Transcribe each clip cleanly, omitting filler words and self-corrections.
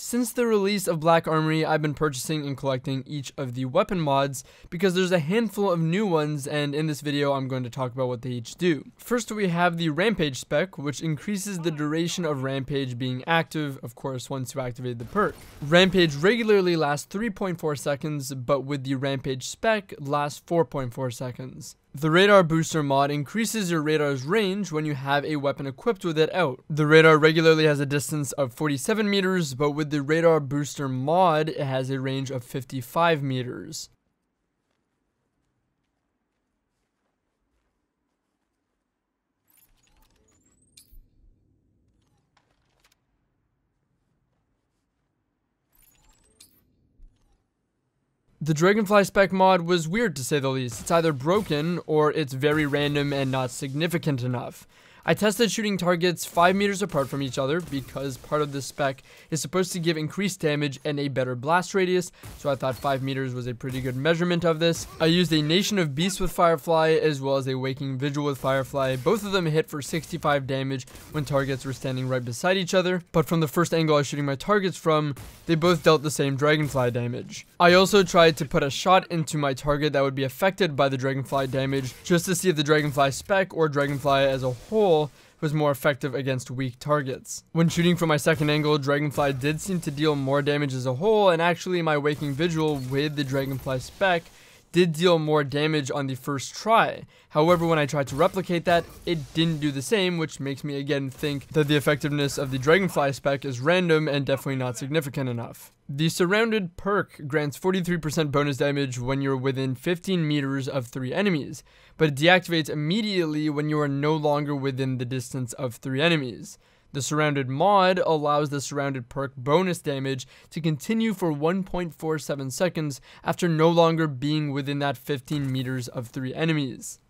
Since the release of Black Armory, I've been purchasing and collecting each of the weapon mods because there's a handful of new ones, and in this video I'm going to talk about what they each do. First we have the rampage spec, which increases the duration of rampage being active, of course once you activate the perk. Rampage regularly lasts 3.4 seconds, but with the rampage spec lasts 4.4 seconds. The radar booster mod increases your radar's range when you have a weapon equipped with it out. The radar regularly has a distance of 47 meters, but with the radar booster mod, it has a range of 55 meters. The Dragonfly Spec mod was weird to say the least. It's either broken or it's very random and not significant enough. I tested shooting targets 5 meters apart from each other because part of the spec is supposed to give increased damage and a better blast radius, so I thought 5 meters was a pretty good measurement of this. I used a Nation of Beasts with Firefly as well as a Waking Vigil with Firefly. Both of them hit for 65 damage when targets were standing right beside each other, but from the first angle I was shooting my targets from, they both dealt the same Dragonfly damage. I also tried to put a shot into my target that would be affected by the Dragonfly damage just to see if the Dragonfly spec or Dragonfly as a whole was more effective against weak targets. When shooting from my second angle, Dragonfly did seem to deal more damage as a whole, and actually my Waking Vigil with the Dragonfly spec did deal more damage on the first try. However, when I tried to replicate that, it didn't do the same, which makes me again think that the effectiveness of the Dragonfly spec is random and definitely not significant enough. The Surrounded perk grants 43% bonus damage when you're within 15 meters of 3 enemies, but it deactivates immediately when you are no longer within the distance of 3 enemies. The Surrounded mod allows the Surrounded perk bonus damage to continue for 1.47 seconds after no longer being within that 15 meters of 3 enemies.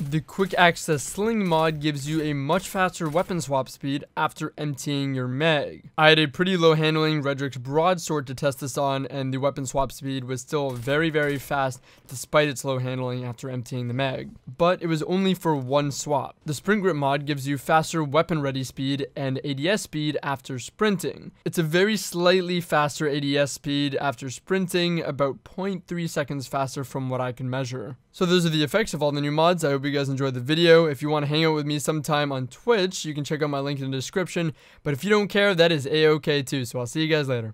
The Quick Access Sling mod gives you a much faster weapon swap speed after emptying your mag. I had a pretty low handling Redrick's broadsword to test this on, and the weapon swap speed was still very fast despite its low handling after emptying the mag. But it was only for one swap. The Sprint Grip mod gives you faster weapon ready speed and ADS speed after sprinting. It's a very slightly faster ADS speed after sprinting, about 0.3 seconds faster from what I can measure. So those are the effects of all the new mods. I hope you guys enjoyed the video. If you want to hang out with me sometime on Twitch, you can check out my link in the description. But if you don't care, that is a-okay too. So I'll see you guys later.